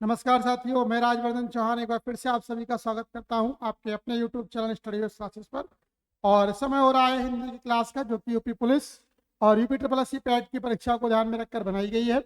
नमस्कार साथियों, मैं राजवर्धन चौहान एक बार फिर से आप सभी का स्वागत करता हूं आपके अपने YouTube channel study with classes पर। और समय हो रहा है हिंदी की क्लास का, जो कि यूपी पुलिस और यूपी ट्रिपल एससी पैट की परीक्षा को ध्यान में रखकर बनाई गई है।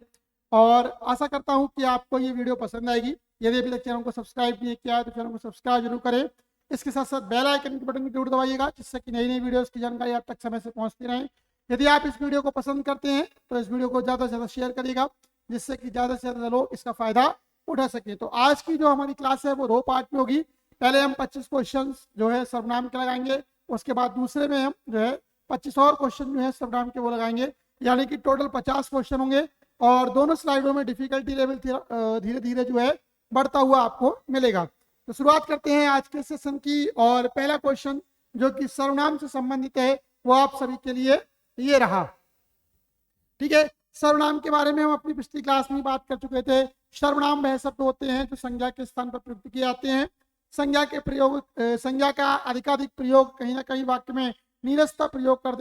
और आशा करता हूं कि आपको ये वीडियो पसंद आएगी। यदि अभी तक चैनल को सब्सक्राइब नहीं किया है तो चैनल को सब्सक्राइब जरूर करें। इसके साथ साथ बेल आइकन के बटन को जरूर दबाइएगा, जिससे कि नई नई वीडियोज़ की जानकारी आप तक समय से पहुँचती रहे। यदि आप इस वीडियो को पसंद करते हैं तो इस वीडियो को ज़्यादा से ज़्यादा शेयर करिएगा, जिससे कि ज़्यादा से ज़्यादा लोग इसका फ़ायदा उठा सके। तो आज की जो हमारी क्लास है वो रो पार्ट में होगी। पहले हम 25 क्वेश्चन जो है सर्वनाम के लगाएंगे, उसके बाद दूसरे में हम जो है 25 और क्वेश्चन जो है सर्वनाम के वो लगाएंगे, यानी कि टोटल 50 क्वेश्चन होंगे। और दोनों स्लाइडों में डिफिकल्टी लेवल धीरे धीरे जो है बढ़ता हुआ आपको मिलेगा। तो शुरुआत करते हैं आज के सेशन की। और पहला क्वेश्चन जो कि सर्वनाम से संबंधित है वो आप सभी के लिए ये रहा। ठीक है, सर्वनाम के बारे में हम अपनी पिछली क्लास में बात कर चुके थे। सर्वनाम वह शब्द होते हैं जो संज्ञा के स्थान पर प्रयुक्त किए जाते हैं। संज्ञा के प्रयोग संज्ञा का अधिकाधिक प्रयोग कहीं ना कहीं वाक्य में नीरसता प्रयोग कर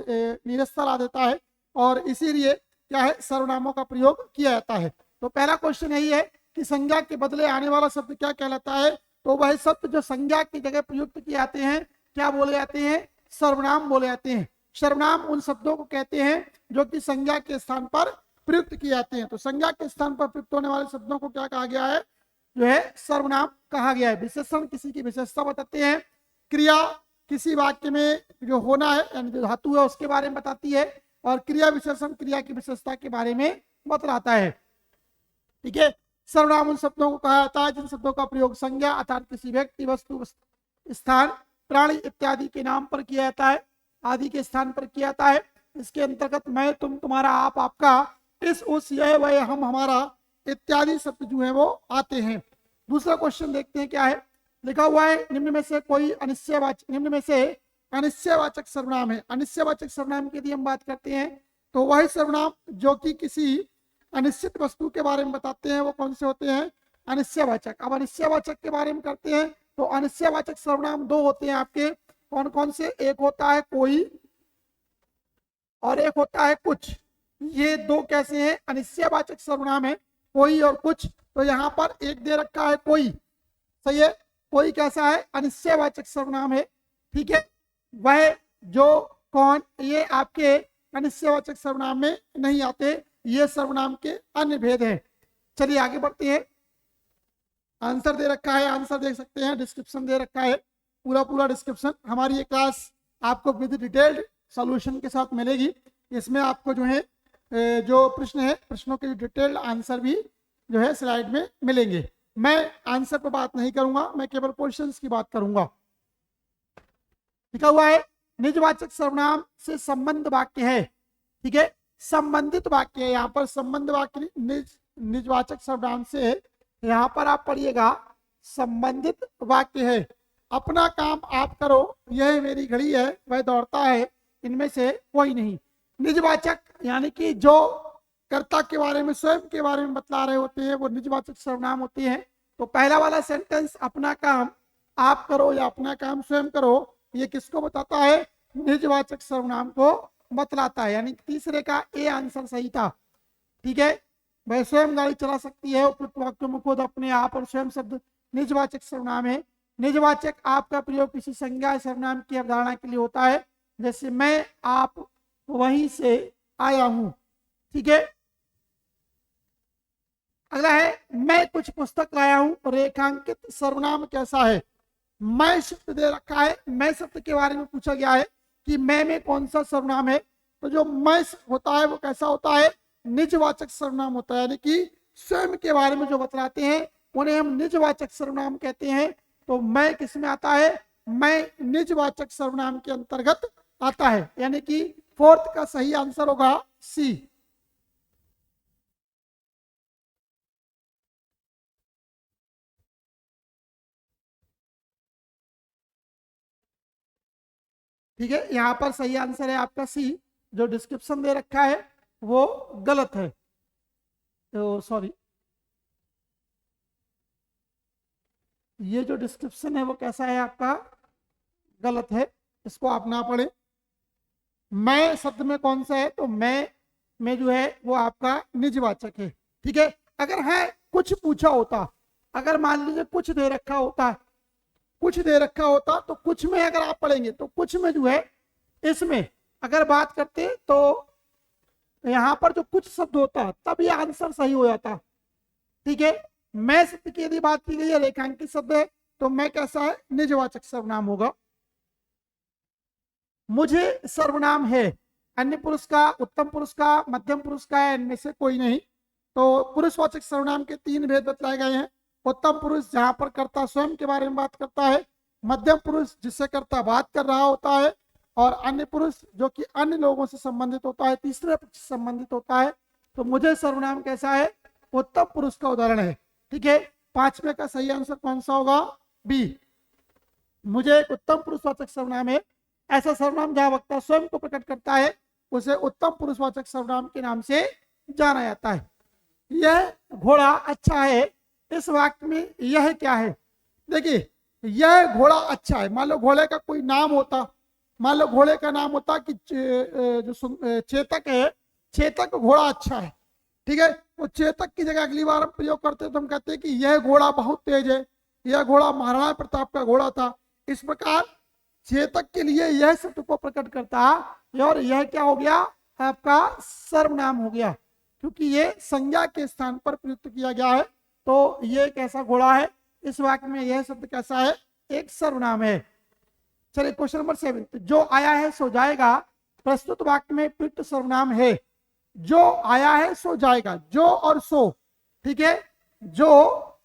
नीरसता ला देता है, और इसीलिए क्या है, सर्वनामों का प्रयोग किया जाता है। तो पहला क्वेश्चन यही है कि संज्ञा के बदले आने वाला शब्द क्या कहलाता है। तो वह शब्द जो संज्ञा की जगह प्रयुक्त किए जाते हैं क्या बोले जाते हैं, सर्वनाम बोले जाते हैं। सर्वनाम उन शब्दों को कहते हैं जो कि संज्ञा के स्थान पर प्रयुक्त किए जाते हैं। तो संज्ञा के स्थान पर प्रयुक्त होने वाले शब्दों को क्या कहा गया है, जो है सर्वनाम कहा गया है। विशेषण किसी की विशेषता बताते हैं। क्रिया किसी वाक्य में जो होना है यानी जो धातु है उसके बारे में बताती है। और क्रिया विशेषण क्रिया की विशेषता के बारे में बतलाता है। ठीक है, सर्वनाम उन शब्दों को कहा जाता है जिन शब्दों का प्रयोग संज्ञा अर्थात किसी व्यक्ति, वस्तु, स्थान, प्राणी इत्यादि के नाम पर किया जाता है, आदि के स्थान पर किया जाता है। इसके अंतर्गत मैं, तुम, तुम्हारा, आप, आपका, इस, उस, यह, वह, हम, हमारा इत्यादि शब्द जो है वो आते हैं। दूसरा क्वेश्चन देखते हैं क्या है। लिखा हुआ है निम्न में से अनिश्चयवाचक सर्वनाम है। अनिश्चयवाचक सर्वनाम की यदि हम बात करते हैं तो वही सर्वनाम जो कि किसी अनिश्चित वस्तु के बारे में बताते हैं वो कौन से होते हैं, अनिश्चयवाचक। अब अनिश्चयवाचक के बारे में करते हैं तो अनिश्चयवाचक सर्वनाम दो होते हैं आपके। कौन कौन से, एक होता है कोई और एक होता है कुछ। ये दो कैसे हैं, अनिश्चयवाचक सर्वनाम है, कोई और कुछ। तो यहाँ पर एक दे रखा है कोई, सही है। कोई कैसा है, अनिश्चयवाचक सर्वनाम है। ठीक है, वह, जो, कौन, ये आपके अनिश्चयवाचक सर्वनाम में नहीं आते। ये सर्वनाम के अन्य भेद हैं। चलिए आगे बढ़ते हैं। आंसर दे रखा है, आंसर देख सकते हैं, डिस्क्रिप्शन दे रखा है, पूरा पूरा डिस्क्रिप्शन। हमारी ये क्लास आपको विद डिटेल्ड सॉल्यूशन के साथ मिलेगी। इसमें आपको जो है जो प्रश्न है, प्रश्नों के डिटेल्ड आंसर भी जो है स्लाइड में मिलेंगे। मैं आंसर पर बात नहीं करूंगा, मैं केवल क्वेश्चंस की बात करूंगा। लिखा हुआ है निजवाचक सर्वनाम से संबंध वाक्य है। ठीक है, संबंधित वाक्य है। यहाँ पर संबंध वाक्य निजवाचक सर्वनाम से, यहाँ पर आप पढ़िएगा संबंधित वाक्य है। अपना काम आप करो, यह मेरी घड़ी है, वह दौड़ता है, इनमें से कोई नहीं। निजवाचक यानी कि जो कर्ता के बारे में, स्वयं के बारे में बतला रहे होते हैं वो निजवाचक सर्वनाम होते हैं। तो पहला वाला सेंटेंस अपना काम आप करो या अपना काम स्वयं करो, ये किसको बताता है, निजवाचक सर्वनाम को बतलाता है। यानी तीसरे का ए आंसर सही था। ठीक है, वह स्वयं गाड़ी चला सकती है, उपयुक्त वाक्यों में खुद, अपने, आप और स्वयं शब्द निजवाचक सर्वनाम है। निजवाचक आप का प्रयोग किसी संज्ञा सर्वनाम की अवधारणा के लिए होता है, जैसे मैं, आप, वहीं से आया हूं। ठीक है, अगला है मैं कुछ पुस्तक लाया हूं, रेखांकित सर्वनाम कैसा है। मैं शब्द दे रखा है, मैं शब्द के बारे में पूछा गया है कि मैं में कौन सा सर्वनाम है। तो जो मैं होता है वो कैसा होता है, निजवाचक सर्वनाम होता है, यानी कि स्वयं के बारे में जो बतलाते हैं उन्हें हम निजवाचक सर्वनाम कहते हैं। तो मैं किस में आता है, मैं निजवाचक सर्वनाम के अंतर्गत आता है, यानी कि फोर्थ का सही आंसर होगा सी। ठीक है, यहाँ पर सही आंसर है आपका सी। जो डिस्क्रिप्शन दे रखा है वो गलत है, तो सॉरी, ये जो डिस्क्रिप्शन है वो कैसा है आपका, गलत है, इसको आप ना पढ़े। मैं शब्द में कौन सा है, तो मैं में जो है वो आपका निजवाचक है। ठीक है, अगर है कुछ पूछा होता अगर मान लीजिए कुछ दे रखा होता है, कुछ दे रखा होता तो कुछ में अगर आप पढ़ेंगे तो कुछ में जो है इसमें अगर बात करते तो यहां पर जो कुछ शब्द होता तब ये आंसर सही हो जाता। ठीक है, मैं शब्द की यदि बात की गई है, रेखांकित शब्द है, तो मैं कैसा है, निजवाचक सर्वनाम होगा। मुझे सर्वनाम है, अन्य पुरुष का, उत्तम पुरुष का, मध्यम पुरुष का है, इनमें से कोई नहीं। तो पुरुषवाचक सर्वनाम के 3 भेद बतलाए गए हैं। उत्तम पुरुष जहां पर कर्ता स्वयं के बारे में बात करता है, मध्यम पुरुष जिससे कर्ता बात कर रहा होता है, और अन्य पुरुष जो कि अन्य लोगों से संबंधित होता है, तीसरे पक्ष से संबंधित होता है। तो मुझे सर्वनाम कैसा है, उत्तम पुरुष का उदाहरण है। ठीक है, 5वें का सही आंसर कौन सा होगा, बी। मुझे एक उत्तम पुरुषवाचक सर्वनाम है, ऐसा सर्वनाम जहां वक्ता स्वयं को प्रकट करता है उसे उत्तम पुरुषवाचक सर्वनाम के नाम से जाना जाता है। यह घोड़ा अच्छा है, इस वाक्य में यह क्या है, देखिए यह घोड़ा अच्छा है। मान लो घोड़े का कोई नाम होता, मान लो घोड़े का नाम होता कि जो चेतक है, चेतक घोड़ा अच्छा है। ठीक है, तो चेतक की जगह अगली बार हम प्रयोग करते हैं तो हम कहते हैं कि यह घोड़ा बहुत तेज है, यह घोड़ा महाराणा प्रताप का घोड़ा था। इस प्रकार चेतक के लिए यह शब्द को प्रकट करता है, और यह क्या हो गया, आपका सर्वनाम हो गया, क्योंकि ये संज्ञा के स्थान पर प्रयुक्त किया गया है। तो ये कैसा घोड़ा है, इस वाक्य में यह शब्द कैसा है, एक सर्वनाम है। चलिए क्वेश्चन नंबर 7, जो आया है सो जाएगा प्रस्तुत वाक्य में प्रयुक्त सर्वनाम है। जो आया है सो जाएगा, जो और सो, ठीक है, जो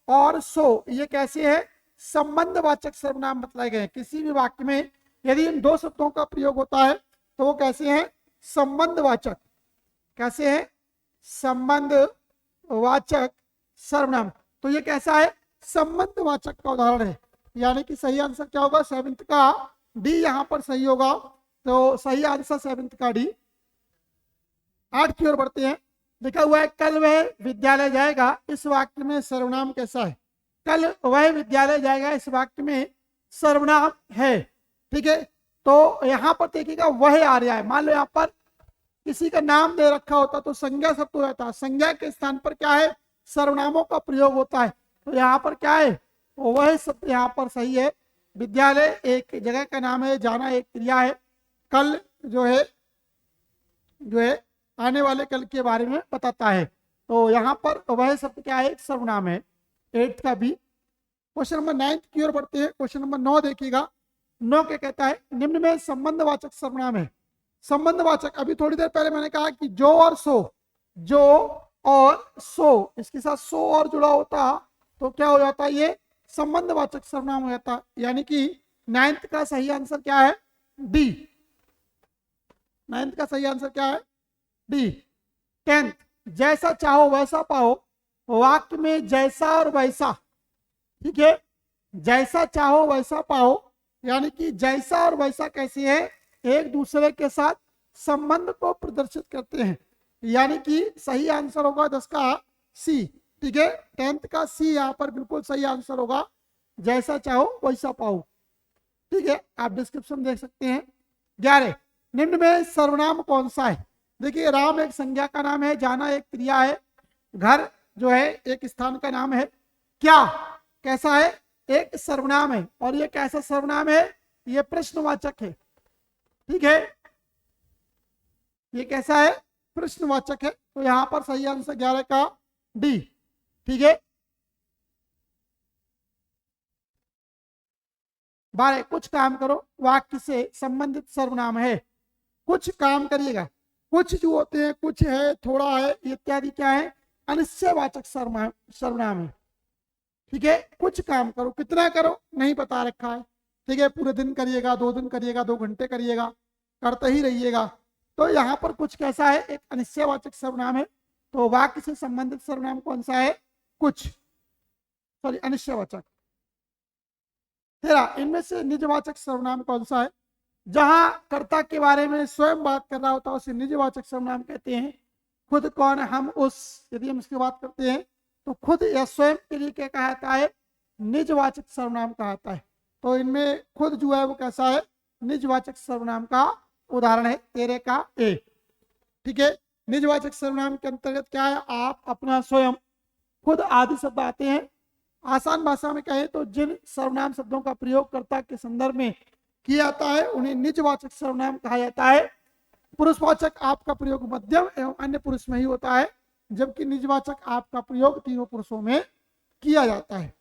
और सो ये कैसे है, संबंधवाचक सर्वनाम बतलाए गए हैं। किसी भी वाक्य में यदि इन 2 शब्दों का प्रयोग होता है तो वो कैसे हैं, संबंधवाचक। कैसे है, संबंधवाचक सर्वनाम। तो ये कैसा है, संबंधवाचक का उदाहरण है। यानी कि सही आंसर क्या होगा, 7th का डी यहां पर सही होगा। तो सही आंसर 7th का डी। 8 की ओर बढ़ते हैं। लिखा हुआ है कल वह विद्यालय जाएगा, इस वाक्य में सर्वनाम कैसा है, कल वह विद्यालय जाएगा, इस वाक्य में सर्वनाम है। ठीक है, तो यहां पर देखिएगा वह आ रहा है। मान लो यहां पर किसी का नाम दे रखा होता तो संज्ञा शब्द हो जाता, संज्ञा के स्थान पर क्या है, सर्वनामों का प्रयोग होता है। तो यहाँ पर क्या है, वह शब्द यहाँ पर सही है। विद्यालय एक जगह का नाम है, जाना एक क्रिया है, कल जो है आने वाले कल के बारे में बताता है। तो यहाँ पर वह शब्द क्या है, सर्वनाम है। 8th का बी। क्वेश्चन नंबर 9 की ओर बढ़ते हैं। क्वेश्चन नंबर 9 देखिएगा। 9 क्या कहता है, निम्न में संबंधवाचक सर्वनाम है। संबंधवाचक, अभी थोड़ी देर पहले मैंने कहा कि जो और सो, जो और सो, इसके साथ सो और जुड़ा होता तो क्या हो जाता है, ये संबंधवाचक सर्वनाम हो जाता। यानी कि 9th का सही आंसर क्या है, डी। 9th का सही आंसर क्या है, डी। 10th, जैसा चाहो वैसा पाओ, वाक्य में जैसा और वैसा, ठीक है, जैसा चाहो वैसा पाओ, यानी कि जैसा और वैसा कैसे है, एक दूसरे के साथ संबंध को प्रदर्शित करते हैं। यानी कि सही आंसर होगा 10 का सी। ठीक है, 10th का सी यहाँ पर बिल्कुल सही आंसर होगा, जैसा चाहो वैसा पाओ। ठीक है, आप डिस्क्रिप्शन देख सकते हैं। 11, निम्न में सर्वनाम कौन सा है। देखिए राम एक संज्ञा का नाम है, जाना एक क्रिया है, घर जो है एक स्थान का नाम है, क्या कैसा है, एक सर्वनाम है। और ये कैसा सर्वनाम है, ये प्रश्नवाचक है। ठीक है, ये कैसा है, प्रश्नवाचक है। तो यहां पर सही आंसर 11 का डी। ठीक है, 12, कुछ काम करो वाक्य से संबंधित सर्वनाम है। कुछ काम करिएगा, कुछ जो होते हैं, कुछ है, थोड़ा है इत्यादि, क्या है, अनिश्चयवाचक सर्वनाम है। ठीक है, कुछ काम करो, कितना करो नहीं बता रखा है। ठीक है, पूरे दिन करिएगा, 2 दिन करिएगा, 2 घंटे करिएगा, करते ही रहिएगा। तो यहाँ पर कुछ कैसा है, एक अनिश्चयवाचक सर्वनाम है। तो वाक्य से संबंधित सर्वनाम कौन सा है, कुछ, सॉरी अनिश्चयवाचक। 13, इनमें से निजवाचक सर्वनाम कौन सा है। जहां कर्ता के बारे में स्वयं बात कर रहा होता है उसे निजवाचक सर्वनाम कहते हैं। खुद, कौन, हम, उस, यदि हम इसकी बात करते हैं तो खुद या स्वयं के लिए क्या कहा जाता है, निजवाचक सर्वनाम कहा जाता है। तो इनमें खुद जो है वो कैसा है, निजवाचक सर्वनाम का उदाहरण है। 13 का ए। ठीक है, निजवाचक सर्वनाम के अंतर्गत क्या है, आप, अपना, स्वयं, खुद आदि शब्द आते हैं। आसान भाषा में कहें तो जिन सर्वनाम शब्दों का प्रयोगकर्ता के संदर्भ में किया जाता है उन्हें निजवाचक सर्वनाम कहा जाता है। पुरुषवाचक आप का प्रयोग मध्यम एवं अन्य पुरुष में ही होता है, जबकि निजवाचक आप का प्रयोग तीनों पुरुषों में किया जाता है।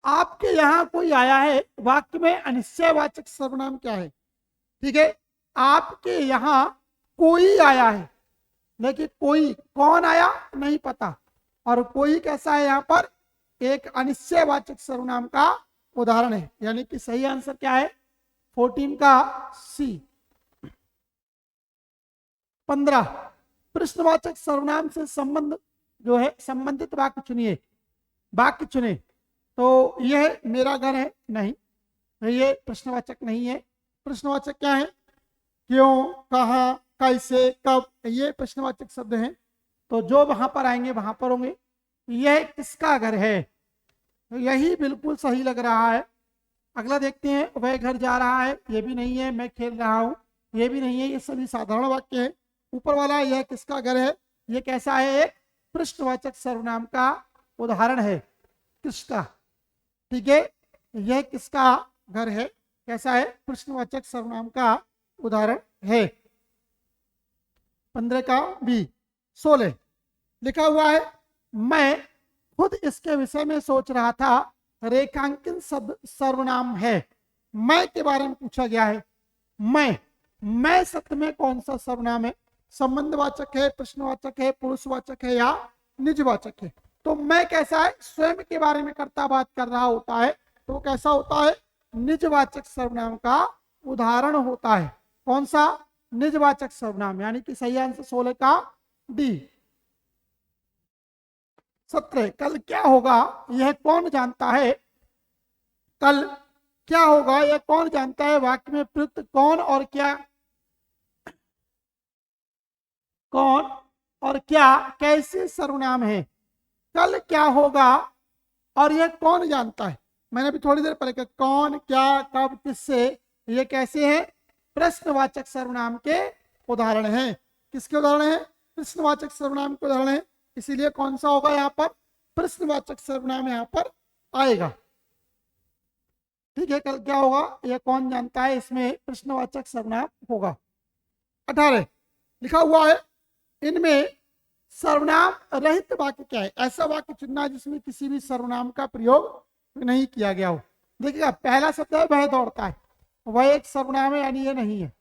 आपके यहां कोई आया है, वाक्य में अनिश्चयवाचक सर्वनाम क्या है? ठीक है, आपके यहां कोई आया है, लेकिन कोई कौन आया नहीं पता, और कोई कैसा है? यहां पर एक अनिश्चयवाचक सर्वनाम का उदाहरण है, यानी कि सही आंसर क्या है? 14 का सी। 15 प्रश्नवाचक सर्वनाम से संबंध जो है संबंधित वाक्य चुनिए। वाक्य चुने तो यह मेरा घर है, नहीं, ये प्रश्नवाचक नहीं है। प्रश्नवाचक क्या है? क्यों, कहाँ, कैसे, कब, ये प्रश्नवाचक शब्द हैं, तो जो वहां पर आएंगे वहां पर होंगे। यह किसका घर है? यही बिल्कुल सही लग रहा है। अगला देखते हैं, वह घर जा रहा है, ये भी नहीं है। मैं खेल रहा हूँ, ये भी नहीं है। ये सभी साधारण वाक्य है। ऊपर वाला यह किसका घर है, ये कैसा है? एक प्रश्नवाचक सर्वनाम का उदाहरण है, किसका। ठीक है, यह किसका घर है कैसा है? प्रश्नवाचक सर्वनाम का उदाहरण है। 15 का बी। 16 लिखा हुआ है, मैं खुद इसके विषय में सोच रहा था, रेखांकन शब्द सर्वनाम है। मैं के बारे में पूछा गया है। मैं शब्द में कौन सा सर्वनाम है? संबंधवाचक है, प्रश्नवाचक है, पुरुषवाचक है या निजवाचक है? तो मैं कैसा है? स्वयं के बारे में कर्ता बात कर रहा होता है, तो कैसा होता है? निजवाचक सर्वनाम का उदाहरण होता है। कौन सा? निजवाचक सर्वनाम, यानी कि सही आंसर 16 का डी। 17 कल क्या होगा यह कौन जानता है? कल क्या होगा यह कौन जानता है? वाक्य में प्रयुक्त कौन और क्या, कौन और क्या कैसे सर्वनाम है? कल क्या होगा और यह कौन जानता है? मैंने अभी थोड़ी देर पहले कहा कौन, क्या, कब, किससे, ये कैसे है? प्रश्नवाचक सर्वनाम के उदाहरण हैं। किसके उदाहरण हैं? प्रश्नवाचक सर्वनाम के उदाहरण हैं। इसीलिए कौन सा होगा यहाँ पर? प्रश्नवाचक सर्वनाम यहाँ पर आएगा। ठीक है, कल क्या होगा यह कौन जानता है, इसमें प्रश्नवाचक सर्वनाम होगा। 18 लिखा हुआ है, इनमें सर्वनाम रहित वाक्य क्या है? ऐसा वाक्य चुनना जिसमें किसी भी सर्वनाम का प्रयोग नहीं किया गया हो। देखिएगा, पहला शब्द है वह दौड़ता है, वह एक सर्वनाम है, यानी ये नहीं है।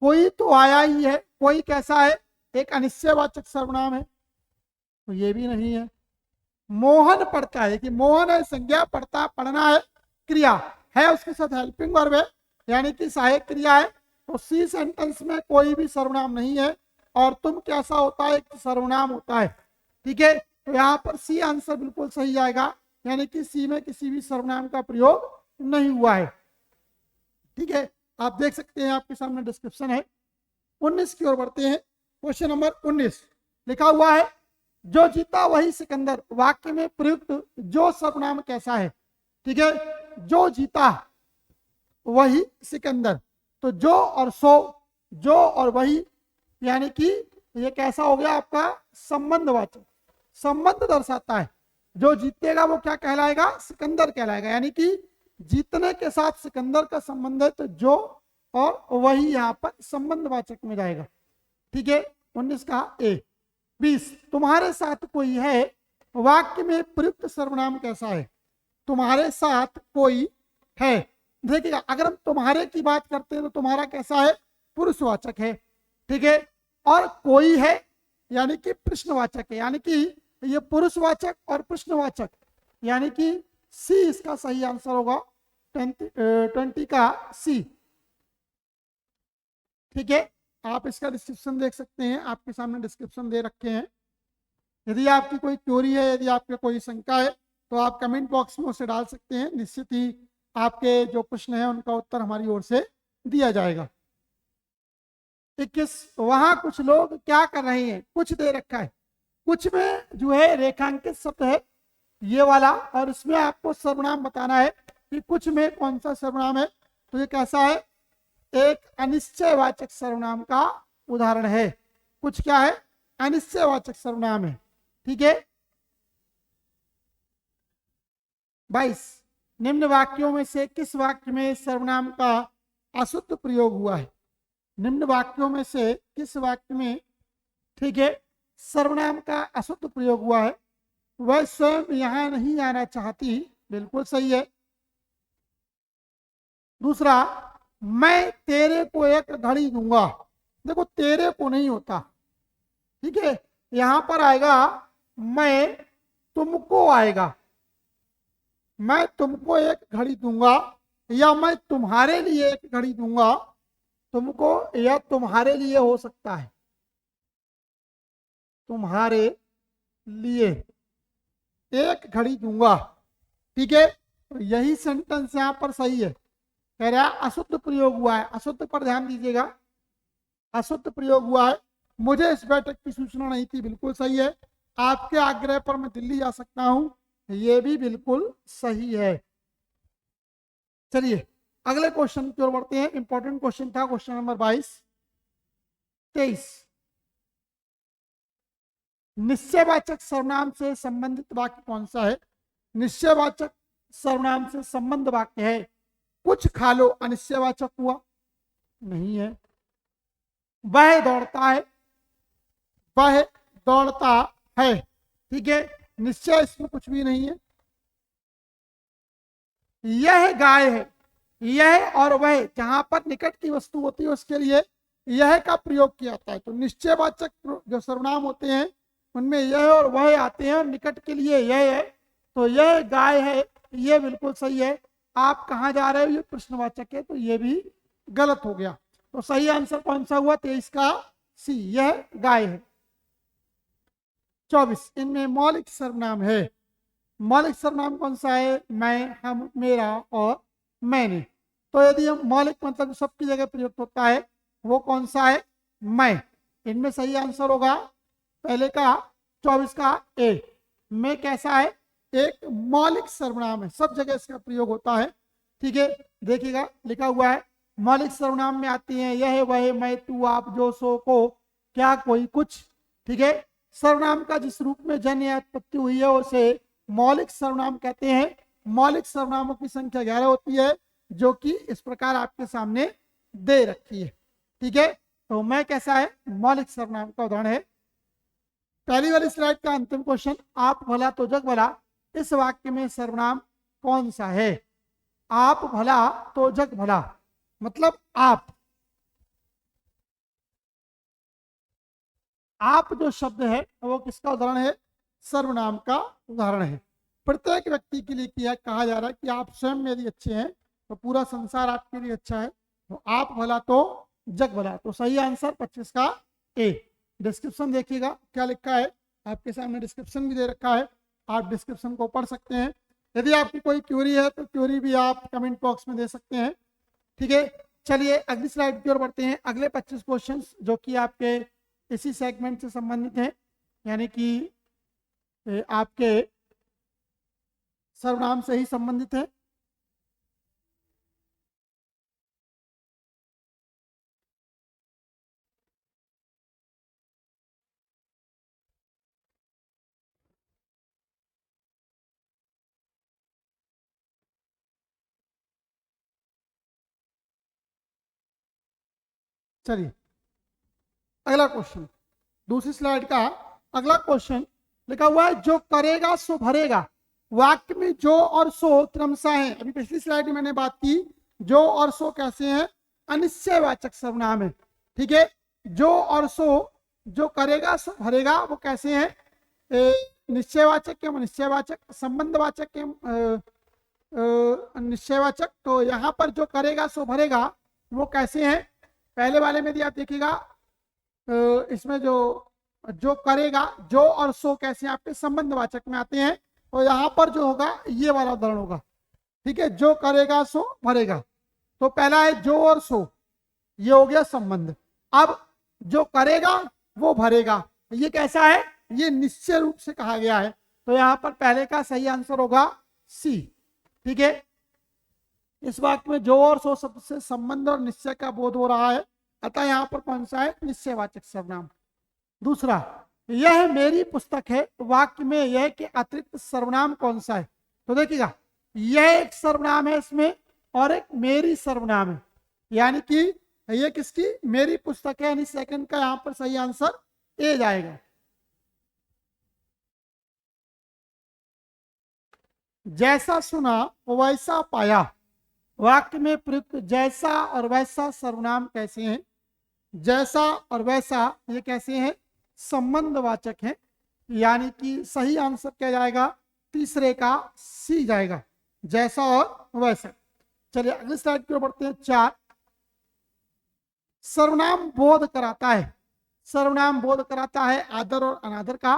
कोई तो आया ही है, कोई कैसा है? एक अनिश्चयवाचक सर्वनाम है, तो ये भी नहीं है। मोहन पढ़ता है, कि मोहन है संज्ञा, पढ़ता पढ़ना है क्रिया है, उसके साथ हेल्पिंग वर्ब है, यानी कि सहायक क्रिया है। तो सी सेंटेंस में कोई भी सर्वनाम नहीं है, और तुम कैसा होता है? एक सर्वनाम होता है। ठीक है, तो यहाँ पर सी आंसर बिल्कुल सही आएगा, यानी कि सी में किसी भी सर्वनाम का प्रयोग नहीं हुआ है। ठीक है, आप देख सकते हैं, आपके सामने डिस्क्रिप्शन है। 19 की ओर बढ़ते हैं। क्वेश्चन नंबर 19 लिखा हुआ है, जो जीता वही सिकंदर। वाक्य में प्रयुक्त जो सर्वनाम कैसा है? ठीक है, जो जीता वही सिकंदर, तो जो और सो, जो और वही, यानी कि ये कैसा हो गया आपका? संबंधवाचक, संबंध दर्शाता है। जो जीतेगा वो क्या कहलाएगा? सिकंदर कहलाएगा, यानी कि जीतने के साथ सिकंदर का संबंध है, तो जो और वही यहाँ पर संबंधवाचक में जाएगा। ठीक है, 19 का ए। 20 तुम्हारे साथ कोई है। वाक्य में प्रयुक्त सर्वनाम कैसा है? तुम्हारे साथ कोई है। देखिएगा, अगर हम तुम्हारे की बात करते हैं तो तुम्हारा कैसा है? पुरुषवाचक है। ठीक है, और कोई है यानी कि प्रश्नवाचक है, यानी कि ये पुरुषवाचक और प्रश्नवाचक, यानी कि सी इसका सही आंसर होगा। 20 का सी। ठीक है, आप इसका डिस्क्रिप्शन देख सकते हैं, आपके सामने डिस्क्रिप्शन दे रखे हैं। यदि आपकी कोई क्वेरी है, यदि आपके कोई शंका है, तो आप कमेंट बॉक्स में उसे डाल सकते हैं। निश्चित ही आपके जो प्रश्न है उनका उत्तर हमारी ओर से दिया जाएगा। 21 वहां कुछ लोग क्या कर रहे हैं? कुछ दे रखा है, कुछ में जो है रेखांकित शब्द है ये वाला, और इसमें आपको सर्वनाम बताना है कि कुछ में कौन सा सर्वनाम है। तो ये कैसा है? एक अनिश्चयवाचक सर्वनाम का उदाहरण है। कुछ क्या है? अनिश्चयवाचक सर्वनाम है। ठीक है, 22 निम्न वाक्यों में से किस वाक्य में सर्वनाम का अशुद्ध प्रयोग हुआ है? निम्न वाक्यों में से किस वाक्य में, ठीक है, सर्वनाम का अशुद्ध प्रयोग हुआ है? वह स्वयं यहां नहीं आना चाहती, बिल्कुल सही है। दूसरा, मैं तेरे को एक घड़ी दूंगा, देखो तेरे को नहीं होता, ठीक है, यहां पर आएगा मैं तुमको आएगा, मैं तुमको एक घड़ी दूंगा या मैं तुम्हारे लिए एक घड़ी दूंगा, तुमको या तुम्हारे लिए हो सकता है, तुम्हारे लिए एक घड़ी दूंगा, ठीक है। तो यही सेंटेंस यहां पर सही है, कह रहा है अशुद्ध प्रयोग हुआ है, अशुद्ध पर ध्यान दीजिएगा, अशुद्ध प्रयोग हुआ है। मुझे इस बैठक की सूचना नहीं थी, बिल्कुल सही है। आपके आग्रह पर मैं दिल्ली जा सकता हूं, ये भी बिल्कुल सही है। चलिए अगले क्वेश्चन की ओर बढ़ते हैं। इंपॉर्टेंट क्वेश्चन था क्वेश्चन नंबर 23। निश्चयवाचक सर्वनाम से संबंधित वाक्य कौन सा है? निश्चयवाचक सर्वनाम से संबंध वाक्य है कुछ खा लो, अनिश्चयवाचक हुआ? नहीं है। वह दौड़ता है, वह दौड़ता है, ठीक है, निश्चय इसमें कुछ भी नहीं है। यह गाय है, यह और वह जहां पर निकट की वस्तु होती है उसके लिए यह का प्रयोग किया जाता है। तो निश्चयवाचक जो सर्वनाम होते हैं उनमें यह और वह आते हैं, और निकट के लिए यह है, तो यह गाय है, यह बिल्कुल सही है। आप कहाँ जा रहे हो, ये प्रश्नवाचक है, तो ये भी गलत हो गया। तो सही आंसर कौन सा हुआ? 23 का सी, यह गाय है। 24 इनमें मौलिक सर्वनाम है, मौलिक सर्वनाम कौन सा है? मैं, हम, मेरा और मैंने। तो यदि हम मौलिक मतलब सबकी जगह प्रयुक्त होता है वो कौन सा है? मैं। इनमें सही आंसर होगा पहले का 24 का ए। मैं कैसा है? एक मौलिक सर्वनाम है, सब जगह इसका प्रयोग होता है, ठीक है। देखिएगा लिखा हुआ है मौलिक सर्वनाम में आती हैं यह, वह, मैं, तू, आप, जो, सो, को, क्या, कोई, कुछ, ठीक है। सर्वनाम का जिस रूप में जन्य या उत्पत्ति हुई है उसे मौलिक सर्वनाम कहते हैं। मौलिक सर्वनामों की संख्या 11 होती है, जो कि इस प्रकार आपके सामने दे रखी है, ठीक है। तो मैं कैसा है? मौलिक सर्वनाम का उदाहरण है। पहली वाली स्लाइड का अंतिम क्वेश्चन, आप भला तो जग भला, इस वाक्य में सर्वनाम कौन सा है? आप भला तो जग भला मतलब आप जो शब्द है वो किसका उदाहरण है? सर्वनाम का उदाहरण है। प्रत्येक व्यक्ति के लिए किया कहा जा रहा है कि आप स्वयं यदि अच्छे हैं तो पूरा संसार आपके लिए अच्छा है। तो आप भला तो जग भला, तो सही आंसर 25 का ए। डिस्क्रिप्शन देखिएगा क्या लिखा है, आपके सामने डिस्क्रिप्शन भी दे रखा है, आप डिस्क्रिप्शन को पढ़ सकते हैं। यदि आपकी कोई क्वेरी है तो क्वेरी भी आप कमेंट बॉक्स में दे सकते हैं, ठीक है। चलिए अगली स्लाइड की ओर बढ़ते हैं। अगले 25 क्वेश्चंस जो कि आपके इसी सेगमेंट से संबंधित हैं, यानी कि आपके सर्वनाम से ही संबंधित है। चलिए अगला क्वेश्चन, दूसरी स्लाइड का अगला क्वेश्चन लिखा हुआ है जो करेगा सो भरेगा। वाक्य में जो और सो क्रमशः है। अभी पिछली स्लाइड में मैंने बात की जो और सो कैसे हैं? अनिश्चयवाचक सर्वनाम है, ठीक है। जो और सो, जो करेगा सो भरेगा, वो कैसे हैं? निश्चयवाचक एवं अनिश्चयवाचक, संबंधवाचक एवं निश्चयवाचक। तो यहाँ पर जो करेगा सो भरेगा वो कैसे हैं? पहले वाले में यदि आप देखिएगा इसमें जो करेगा, जो और सो कैसे आपके संबंधवाचक में आते हैं। तो यहाँ पर जो होगा ये वाला उदाहरण होगा, ठीक है। जो करेगा सो भरेगा, तो पहला है जो और सो, ये हो गया संबंध। अब जो करेगा वो भरेगा, ये कैसा है? ये निश्चय रूप से कहा गया है, तो यहाँ पर पहले का सही आंसर होगा सी, ठीक है। इस वाक्य में जो और सो शब्द से संबंध और निश्चय का बोध हो रहा है, अतः यहाँ पर कौन सा है? निश्चयवाचक सर्वनाम। दूसरा, यह मेरी पुस्तक है, वाक्य में यह के अतिरिक्त सर्वनाम कौन सा है? तो देखिएगा यह एक सर्वनाम है इसमें, और एक मेरी सर्वनाम है, यानी कि ये किसकी, मेरी पुस्तक है, यानी सेकंड का यहां पर सही आंसर ए जाएगा। जैसा सुना वैसा पाया, वाक्य में प्रयुक्त जैसा और वैसा सर्वनाम कैसे हैं? जैसा और वैसा ये कैसे हैं? संबंधवाचक हैं, यानी कि सही आंसर क्या जाएगा? तीसरे का सी जाएगा, जैसा और वैसा। चलिए अगली स्लाइड की ओर बढ़ते हैं। 4, सर्वनाम बोध कराता है। सर्वनाम बोध कराता है आदर और अनादर का,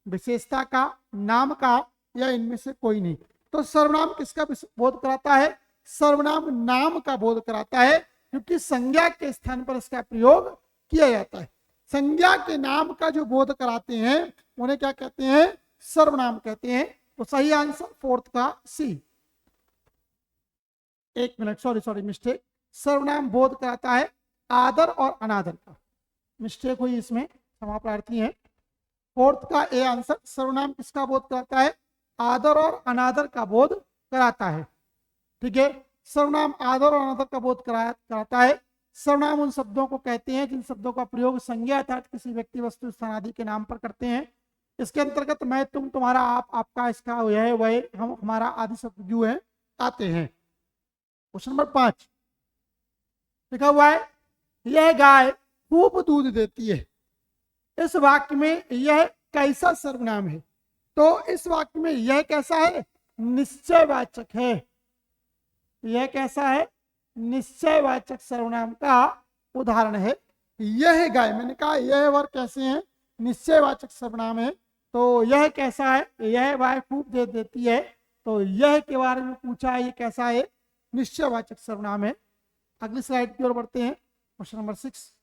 विशेषता का, नाम का, या इनमें से कोई नहीं। तो सर्वनाम किसका बोध कराता है? सर्वनाम नाम का बोध कराता है, क्योंकि संज्ञा के स्थान पर इसका प्रयोग किया जाता है। संज्ञा के नाम का जो बोध कराते हैं उन्हें क्या कहते हैं? सर्वनाम कहते हैं। तो सही आंसर फोर्थ का सी। एक मिनट, सॉरी मिस्टेक। सर्वनाम बोध कराता है आदर और अनादर का, मिस्टेक हुई इसमें, क्षमा प्रार्थी है। फोर्थ का ए आंसर। सर्वनाम किसका बोध कराता है? आदर और अनादर का बोध कराता है। ठीक है, सर्वनाम आदर और अनादर का बोध कराता है। सर्वनाम उन शब्दों को कहते हैं जिन शब्दों का प्रयोग संज्ञा अर्थात किसी व्यक्ति, वस्तु, स्थान आदि के नाम पर करते हैं। इसके अंतर्गत मैं, तुम, तुम्हारा, आप, आपका, इसका, यह, वह, हम, हमारा आदि शब्द जो है आते हैं। क्वेश्चन नंबर 5 लिखा हुआ है, यह गाय खूब दूध देती है। इस वाक्य में यह कैसा सर्वनाम है? तो इस वाक्य में यह कैसा है? निश्चयवाचक है। यह कैसा है? निश्चयवाचक सर्वनाम का उदाहरण है। यह गाय, मैंने कहा यह वर्ग कैसे हैं? निश्चयवाचक सर्वनाम है। तो यह कैसा है? यह गाय खूब दूध देती है। तो यह के बारे में पूछा है, ये कैसा है? निश्चयवाचक सर्वनाम है। अगली स्लाइड की ओर बढ़ते हैं। क्वेश्चन नंबर 6,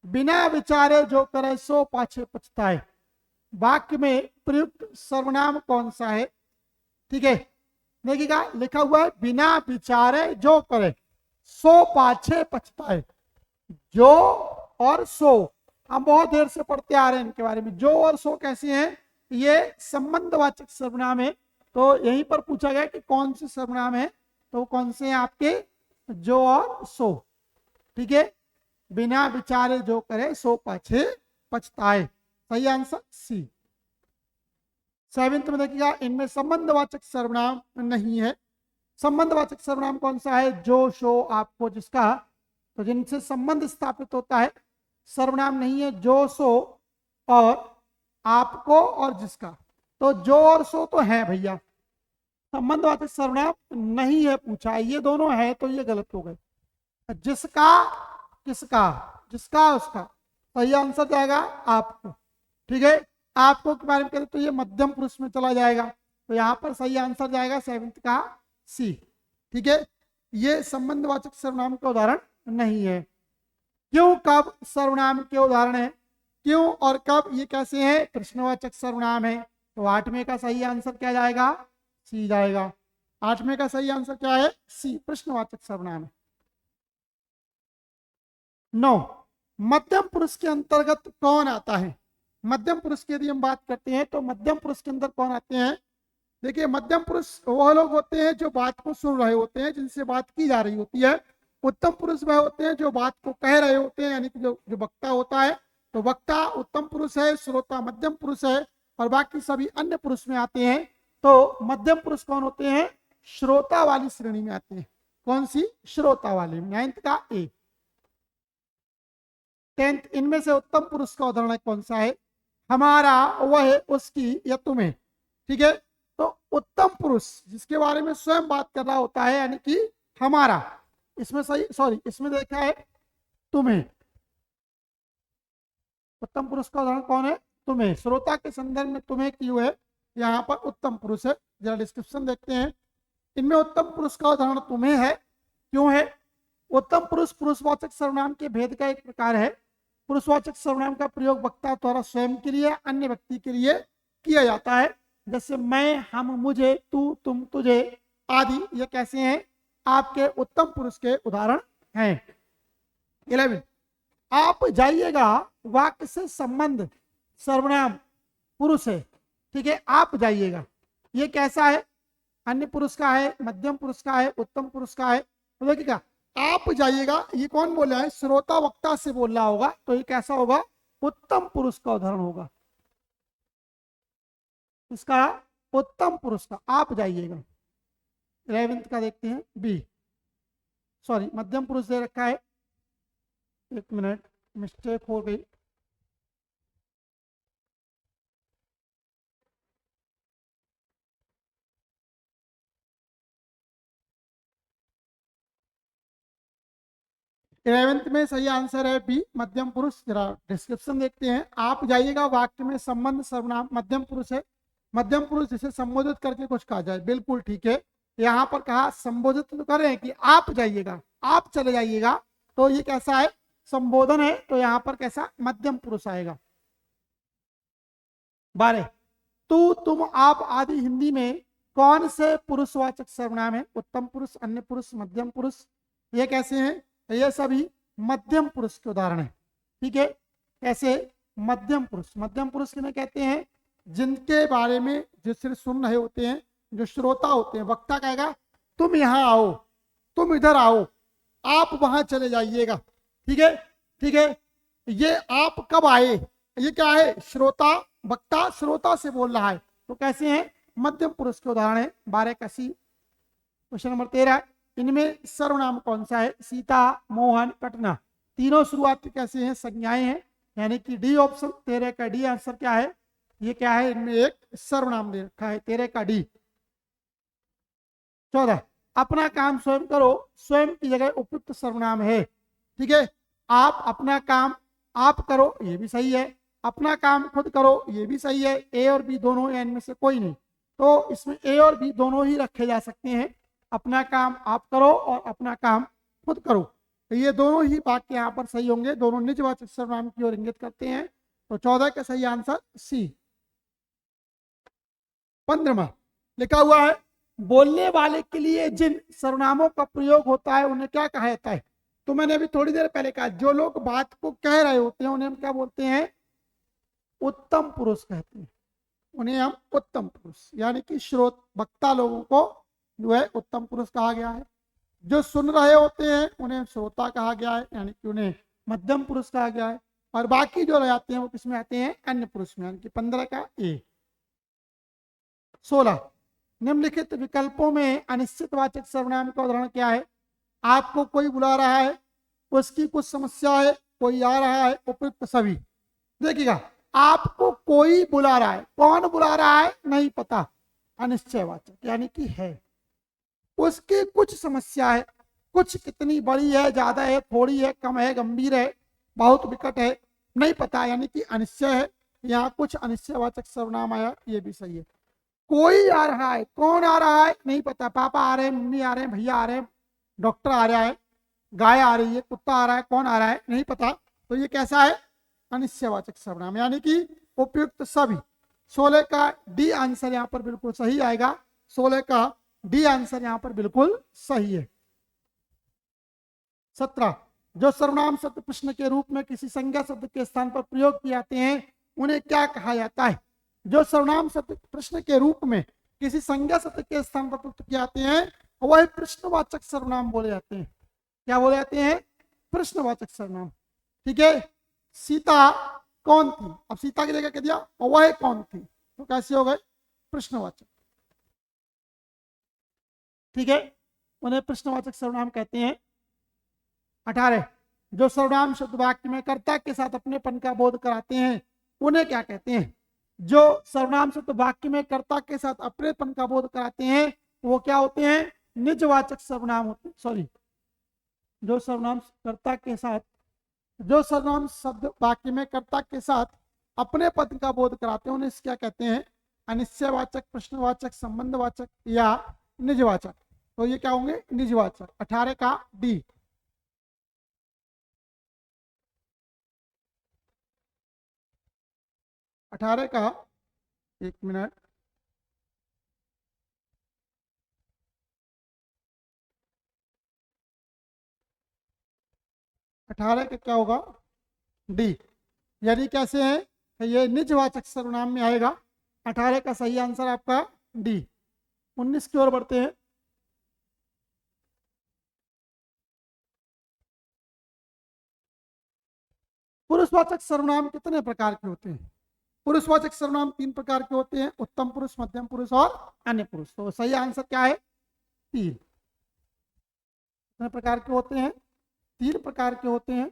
बिना विचारे जो करे सो पाछे पछताए। वाक्य में प्रयुक्त सर्वनाम कौन सा है? ठीक है, देखिएगा लिखा हुआ है बिना विचारे जो करे सो पाछे पछताए। जो और सो हम बहुत देर से पढ़ते आ रहे हैं इनके बारे में। जो और सो कैसे हैं? ये संबंधवाचक सर्वनाम है। तो यहीं पर पूछा गया कि कौन से सर्वनाम है, तो कौन से हैं आपके? जो और सो। ठीक है, बिना विचारे जो करे सो पाछे पछताए, सही आंसर सी। 7th में देखिएगा, इनमें संबंधवाचक सर्वनाम नहीं है। संबंधवाचक सर्वनाम कौन सा है? जो, शो, आपको, जिसका। तो जिनसे संबंध स्थापित होता है सर्वनाम नहीं है जो, सो और आपको और जिसका। तो जो और सो तो है भैया, संबंधवाचक सर्वनाम नहीं है पूछा है। ये दोनों है तो ये गलत हो गए। जिसका, किसका, जिसका, उसका, सही आंसर जाएगा आपको। ठीक है, आपको के बारे में करें तो ये मध्यम पुरुष में चला जाएगा। तो यहाँ पर सही आंसर जाएगा 7th का सी। ठीक है, ये संबंधवाचक सर्वनाम का उदाहरण नहीं है। क्यों, कब सर्वनाम के उदाहरण है। क्यों और कब ये कैसे है? प्रश्नवाचक सर्वनाम है। तो 8वें का सही आंसर क्या जाएगा? सी जाएगा। 8वें का सही आंसर क्या है? सी, प्रश्नवाचक सर्वनाम है। 9, मध्यम पुरुष के अंतर्गत कौन आता है? मध्यम पुरुष की यदि हम बात करते हैं तो मध्यम पुरुष के अंदर कौन आते हैं? देखिए, मध्यम पुरुष वह लोग होते हैं जो बात को सुन रहे होते हैं, जिनसे बात की जा रही होती है। उत्तम पुरुष वह होते हैं जो बात को कह रहे होते हैं, यानी कि जो वक्ता होता है। तो वक्ता उत्तम पुरुष है, श्रोता मध्यम पुरुष है, और बाकी सभी अन्य पुरुष में आते हैं। तो मध्यम पुरुष कौन होते हैं? श्रोता वाली श्रेणी में आते हैं। कौन सी? श्रोता वाली। 9th का ए। 10th, इनमें से उत्तम पुरुष का उदाहरण कौन सा है? हमारा, वह, उसकी, या तुम्हें। ठीक है, तो उत्तम पुरुष जिसके बारे में स्वयं बात कर रहा होता है, यानी कि हमारा। इसमें सही, सॉरी, इसमें देखा है तुम्हें। उत्तम पुरुष का उदाहरण कौन है? तुम्हें। श्रोता के संदर्भ में तुम्हें क्यों है, यहाँ पर उत्तम पुरुष है। जरा डिस्क्रिप्शन देखते हैं। इनमें उत्तम पुरुष का उदाहरण तुम्हें है। क्यों है? उत्तम पुरुष पुरुषवाचक सर्वनाम के भेद का एक प्रकार है। पुरुषवाचक सर्वनाम का प्रयोग वक्ता द्वारा स्वयं के लिए, अन्य व्यक्ति के लिए किया जाता है। जैसे मैं, हम, मुझे, तू, तुम, तुझे आदि, ये कैसे हैं? आपके उत्तम पुरुष के उदाहरण हैं। 11, आप जाइएगा वाक्य से संबंध सर्वनाम पुरुष है। ठीक है, आप जाइएगा, ये कैसा है? अन्य पुरुष का है, मध्यम पुरुष का है, उत्तम पुरुष का है। तो देखिएगा आप जाइएगा, ये कौन बोल रहा है, श्रोता वक्ता से बोल रहा होगा, तो ये कैसा होगा, उत्तम पुरुष का उदाहरण होगा, इसका उत्तम पुरुष का। आप जाइएगा 11th का देखते हैं, बी, सॉरी मध्यम पुरुष दे रखा है, एक मिनट मिस्टेक हो गई। इलेवेंथ में सही आंसर है बी, मध्यम पुरुष। जरा डिस्क्रिप्शन देखते हैं, आप जाइएगा, वाक्य में संबंध सर्वनाम मध्यम पुरुष है, मध्यम पुरुष जिसे संबोधित करके कुछ कहा जाए, बिल्कुल ठीक है। यहाँ पर कहा संबोधित तो कर रहे हैं कि आप जाइएगा, आप चले जाइएगा, तो ये कैसा है, संबोधन है, तो यहाँ पर कैसा मध्यम पुरुष आएगा। 12 तू तुम आप आदि हिंदी में कौन से पुरुषवाचक सर्वनाम है, उत्तम पुरुष, अन्य पुरुष, मध्यम पुरुष, ये कैसे हैं, ये सभी मध्यम पुरुष के उदाहरण है। ठीक है, ऐसे मध्यम पुरुष, मध्यम पुरुष किन्हें कहते हैं, जिनके बारे में जो सिर्फ सुन रहे होते हैं, जो श्रोता होते हैं, वक्ता कहेगा तुम यहाँ आओ, तुम इधर आओ, आप वहां चले जाइएगा। ठीक है, ठीक है, ये आप कब आए, ये क्या है, श्रोता, वक्ता श्रोता से बोल रहा है, तो कैसे हैं, मध्यम पुरुष के उदाहरण है। 12 का सी। क्वेश्चन नंबर 13, इनमें सर्वनाम कौन सा है, सीता, मोहन, कटना, तीनों शुरुआती कैसे हैं, संज्ञाएं हैं, यानी कि डी ऑप्शन। 13 का डी आंसर क्या है, ये क्या है, इनमें एक सर्वनाम दे रखा है, 13 का डी। 14 अपना काम स्वयं करो, स्वयं की जगह उपयुक्त सर्वनाम है। ठीक है, आप अपना काम आप करो, ये भी सही है, अपना काम खुद करो, ये भी सही है, ए और बी दोनों या इनमें से कोई नहीं, तो इसमें ए और बी दोनों ही रखे जा सकते हैं, अपना काम आप करो और अपना काम खुद करो, तो ये दोनों ही वाक्य यहाँ पर सही होंगे, दोनों निजवाचक सर्वनाम की ओर इंगित करते हैं, तो 14 का सही आंसर सी। 15वां लिखा हुआ है, बोलने वाले के लिए जिन सर्वनामों का प्रयोग होता है उन्हें क्या कहा जाता है, तो मैंने अभी थोड़ी देर पहले कहा, जो लोग बात को कह रहे होते हैं उन्हें हम क्या बोलते हैं, उत्तम पुरुष कहते हैं, उन्हें हम उत्तम पुरुष, यानी कि श्रोत वक्ता लोगों को जो है उत्तम पुरुष कहा गया है। जो सुन रहे होते हैं उन्हें श्रोता कहा गया है, यानी कि उन्हें मध्यम पुरुष कहा गया है, और बाकी जो रह जाते हैं वो किसमें आते हैं, अन्य पुरुष में, यानी कि 15 का ए। 16 निम्नलिखित विकल्पों में अनिश्चितवाचक सर्वनाम का उदाहरण क्या है, आपको कोई बुला रहा है, उसकी कुछ समस्या है, कोई आ रहा है, उपयुक्त सभी। देखिएगा आपको कोई बुला रहा है, कौन बुला रहा है नहीं पता, अनिश्चयवाचक, यानी कि है, उसकी कुछ समस्या है, कुछ कितनी बड़ी है, ज्यादा है, थोड़ी है, कम है, गंभीर है, बहुत विकट है, नहीं पता, यानी कि अनिश्चय है। यहाँ कुछ अनिश्चयवाचक सर्वनाम आया, ये भी सही है। कोई आ रहा है, कौन आ रहा है नहीं पता, पापा आ रहे हैं, मम्मी आ रहे हैं, भैया आ रहे हैं, डॉक्टर आ रहा है, गाय आ रही है, कुत्ता आ रहा है, कौन आ रहा है नहीं पता, तो ये कैसा है, अनिश्चयवाचक सर्वनाम, यानी कि उपयुक्त सभी। 16 का डी आंसर यहाँ पर बिल्कुल सही आएगा, 16 का डी आंसर यहाँ पर बिल्कुल सही है। 17 जो सर्वनाम शब्द प्रश्न के रूप में किसी संज्ञा शब्द के स्थान पर प्रयोग किए जाते हैं उन्हें क्या कहा जाता है, जो सर्वनाम शब्द प्रश्न के रूप में किसी संज्ञा शब्द के स्थान पर प्रयुक्त किए जाते हैं वह प्रश्नवाचक सर्वनाम बोले जाते हैं। क्या बोले जाते हैं, प्रश्नवाचक सर्वनाम। ठीक है, सीता कौन थी, अब सीता की जगह कह दिया वह कौन थी, तो कैसे हो गए, प्रश्नवाचक। ठीक है, उन्हें प्रश्नवाचक सर्वनाम कहते हैं। 18 जो सर्वनाम शब्द वाक्य में कर्ता के साथ अपनेपन का बोध कराते हैं उन्हें क्या कहते हैं, जो सर्वनाम शब्द वाक्य में कर्ता के साथ अपनेपन का बोध कराते हैं वो क्या होते हैं, निजवाचक सर्वनाम होते हैं। सॉरी, जो सर्वनाम कर्ता के साथ, जो सर्वनाम शब्द वाक्य में कर्ता के साथ अपने पद का बोध कराते हैं उन्हें क्या कहते हैं, अनिश्चयवाचक, प्रश्नवाचक, संबंधवाचक या निजवाचक। तो ये क्या होंगे, निजवाचक। 18 का डी। 18 का, एक मिनट, अठारह का क्या होगा, डी, यानी कैसे है ये निजवाचक सर्वनाम में आएगा। 18 का सही आंसर आपका डी। 19 की ओर बढ़ते हैं। पुरुषवाचक सर्वनाम कितने प्रकार के होते हैं? पुरुषवाचक सर्वनाम 3 प्रकार के होते हैं, उत्तम पुरुष, मध्यम पुरुष और अन्य पुरुष। तो सही आंसर क्या है? 3। कितने प्रकार के होते हैं? 3 प्रकार के होते हैं,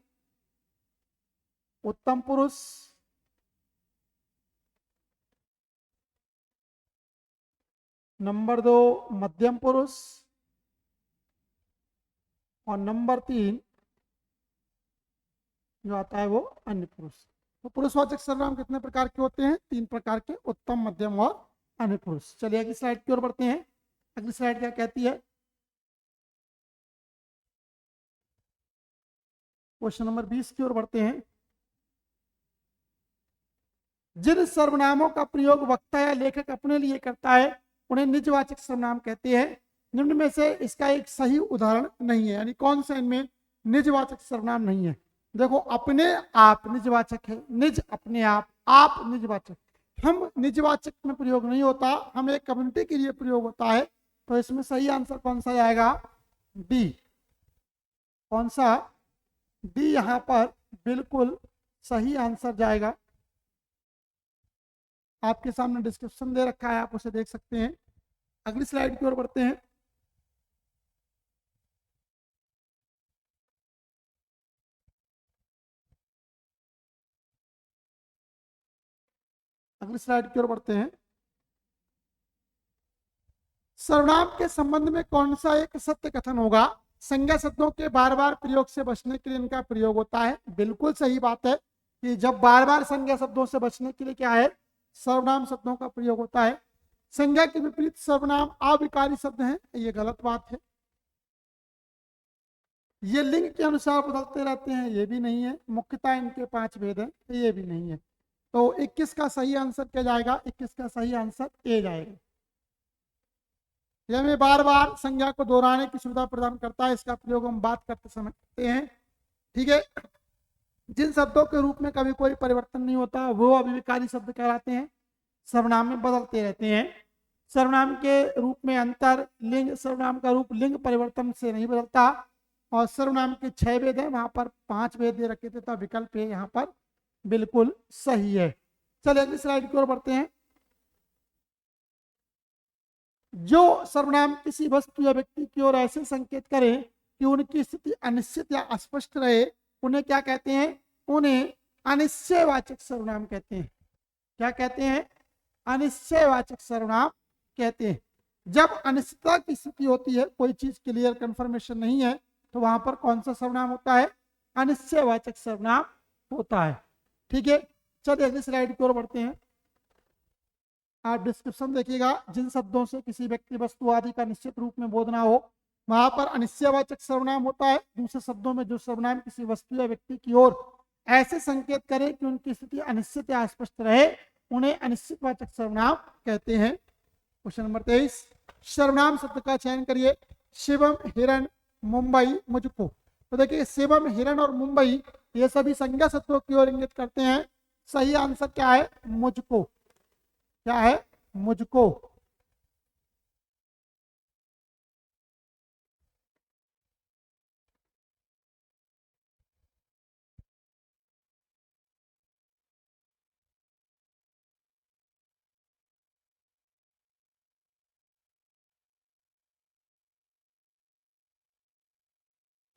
उत्तम पुरुष, नंबर 2 मध्यम पुरुष और नंबर 3 जो आता है वो अन्य पुरुष। तो पुरुषवाचक सर्वनाम कितने प्रकार के होते हैं? 3 प्रकार के, उत्तम, मध्यम और अन्य पुरुष। चलिए अगली स्लाइड की ओर बढ़ते हैं। अगली स्लाइड क्या कहती है? क्वेश्चन नंबर 20 की ओर बढ़ते हैं। जिन सर्वनामों का प्रयोग वक्ता या लेखक अपने लिए करता है उन्हें निजवाचक सर्वनाम कहते हैं। निम्न में से इसका एक सही उदाहरण नहीं है, यानी कौन सा इनमें निजवाचक सर्वनाम नहीं है? देखो, अपने आप निजवाचक है, निज अपने आप निजवाचक। हम निजवाचक में प्रयोग नहीं होता, हम एक कम्युनिटी के लिए प्रयोग होता है। तो इसमें सही आंसर कौन सा जाएगा? डी। कौन सा? डी यहां पर बिल्कुल सही आंसर जाएगा। आपके सामने डिस्क्रिप्शन दे रखा है, आप उसे देख सकते हैं। अगली स्लाइड की ओर बढ़ते हैं। अगली स्लाइड की ओर बढ़ते हैं। सर्वनाम के संबंध में कौन सा एक सत्य कथन होगा? संज्ञा शब्दों के बार बार प्रयोग से बचने के लिए इनका प्रयोग होता है। बिल्कुल सही बात है कि जब बार बार संज्ञा शब्दों से बचने के लिए क्या है? सर्वनाम शब्दों का प्रयोग होता है। संज्ञा के विपरीत सर्वनाम अविकारी शब्द हैं, ये गलत बात है। ये लिंग के अनुसार बदलते रहते हैं, ये भी नहीं है। मुख्यतः इनके 5 भेद हैं, ये भी नहीं है। तो 21 का सही आंसर क्या जाएगा? 21 का सही आंसर ए जाएगा। यह में बार बार संज्ञा को दोहराने की सुविधा प्रदान करता है, इसका प्रयोग हम बात करते समय करते हैं। ठीक है। जिन शब्दों के रूप में कभी कोई परिवर्तन नहीं होता वो अविकारी शब्द कहलाते हैं, सर्वनाम में बदलते रहते हैं। सर्वनाम के रूप में अंतर, लिंग, सर्वनाम का रूप लिंग परिवर्तन से नहीं बदलता। और सर्वनाम के 6 भेद है, वहां पर 5 भेद दे रखे थे, तो विकल्प है यहाँ पर बिल्कुल सही है। चलिए अगली स्लाइड की ओर बढ़ते हैं। जो सर्वनाम किसी वस्तु या व्यक्ति की ओर ऐसे संकेत करे कि उनकी स्थिति अनिश्चित या अस्पष्ट रहे, उन्हें क्या कहते हैं? उन्हें अनिश्चयवाचक सर्वनाम कहते हैं। क्या कहते हैं? अनिश्चयवाचक सर्वनाम कहते हैं। जब अनिश्चितता की स्थिति होती है, कोई चीज क्लियर कंफर्मेशन नहीं है, तो वहां पर कौन सा सर्वनाम होता है? अनिश्चयवाचक सर्वनाम होता है। ठीक है। चलिए अगली स्लाइड की ओर बढ़ते हैं। आप डिस्क्रिप्शन देखिएगा। जिन शब्दों से किसी व्यक्ति, वस्तु आदि का निश्चित रूप में बोध ना हो, वहां पर अनिश्चयवाचक सर्वनाम होता है। दूसरे शब्दों में जो सर्वनाम किसी वस्तु या व्यक्ति की ओर ऐसे संकेत करे कि उनकी स्थिति अनिश्चित या स्पष्ट रहे, उन्हें अनिश्चितवाचक सर्वनाम कहते हैं। क्वेश्चन नंबर 23, सर्वनाम शब्द का चयन करिए। शिवम, हिरण, मुंबई, मुझको। तो देखिए, शिवम, हिरण और मुंबई ये सभी संज्ञा शब्दों की ओर इंगित करते हैं। सही आंसर क्या है? मुझको। क्या है? मुझको।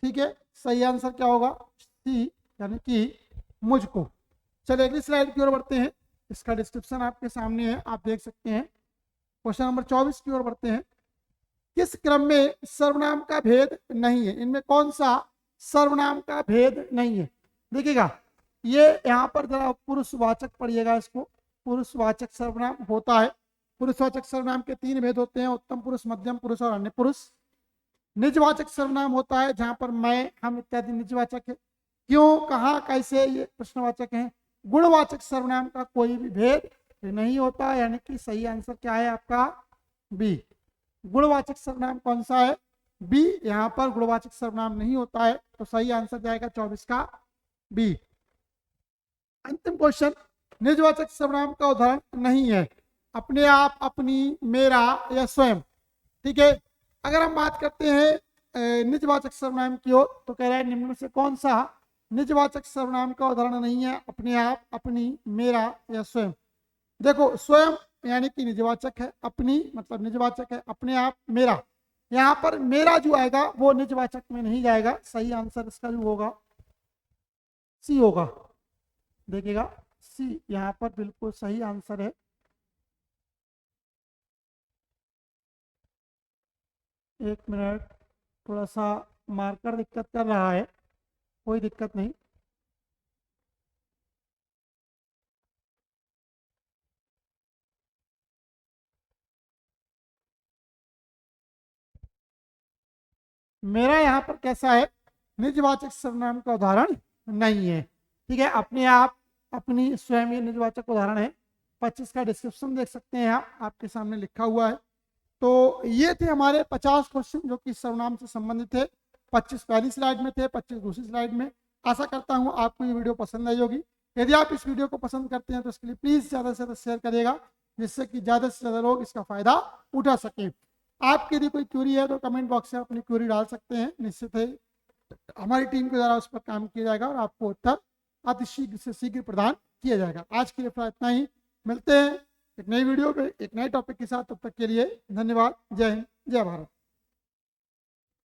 ठीक है, सही आंसर क्या होगा? सी, यानी कि मुझको। चलिए अगली स्लाइड की ओर बढ़ते हैं। इसका डिस्क्रिप्शन आपके सामने है, आप देख सकते हैं। क्वेश्चन नंबर 24 की ओर बढ़ते हैं। किस क्रम में सर्वनाम का भेद नहीं है? इनमें कौन सा सर्वनाम का भेद नहीं है? देखिएगा, ये यहाँ पर जरा पुरुषवाचक पढ़िएगा इसको। पुरुषवाचक सर्वनाम होता है। पुरुषवाचक सर्वनाम के 3 भेद होते हैं, उत्तम पुरुष, मध्यम पुरुष और अन्य पुरुष। निजवाचक सर्वनाम होता है जहां पर मैं, हम इत्यादि निजवाचक है। क्यों, कहाँ, कैसे, ये प्रश्नवाचक हैं। गुणवाचक सर्वनाम का कोई भी भेद नहीं होता, यानी कि सही आंसर क्या है आपका? बी। गुणवाचक सर्वनाम कौन सा है? बी। यहाँ पर गुणवाचक सर्वनाम नहीं होता है, तो सही आंसर जाएगा 24 का बी। अंतिम क्वेश्चन, निजवाचक सर्वनाम का उदाहरण नहीं है। अपने आप, अपनी, मेरा या स्वयं, ठीक है। अगर हम बात करते हैं निजवाचक सर्वनाम की ओर, तो कह रहा है निम्न में से कौन सा निजवाचक सर्वनाम का उदाहरण नहीं है? अपने आप, अपनी, मेरा या स्वयं। देखो स्वयं यानी कि निजवाचक है, अपनी मतलब निजवाचक है, अपने आप मेरा, यहाँ पर मेरा जो आएगा वो निजवाचक में नहीं जाएगा। सही आंसर इसका जो होगा सी होगा। देखिएगा सी यहाँ पर बिल्कुल सही आंसर है। एक मिनट, थोड़ा सा मार्कर दिक्कत कर रहा है, कोई दिक्कत नहीं। मेरा यहाँ पर कैसा है? निजवाचक सर्वनाम का उदाहरण नहीं है। ठीक है, अपने आप, अपनी, स्वयं ये निजवाचक उदाहरण है। 25 का डिस्क्रिप्शन देख सकते हैं आप, आपके सामने लिखा हुआ है। तो ये थे हमारे 50 क्वेश्चन जो कि सर्वनाम से संबंधित थे। 25 पहली स्लाइड में थे, 25 दूसरी स्लाइड में। आशा करता हूँ आपको ये वीडियो पसंद आई होगी। यदि आप इस वीडियो को पसंद करते हैं तो इसके लिए प्लीज़ ज़्यादा से ज़्यादा शेयर करिएगा, जिससे कि ज़्यादा से ज़्यादा लोग इसका फ़ायदा उठा सकें। आपकी यदि कोई क्वेरी है तो कमेंट बॉक्स में अपनी क्वेरी डाल सकते हैं, निश्चित है हमारी टीम के द्वारा उस पर काम किया जाएगा और आपको उत्तर अति शीघ्र से शीघ्र प्रदान किया जाएगा। आज के लिए इतना ही, मिलते हैं एक नई वीडियो पे एक नए टॉपिक के साथ। तब तक के लिए धन्यवाद। जय हिंद, जय भारत।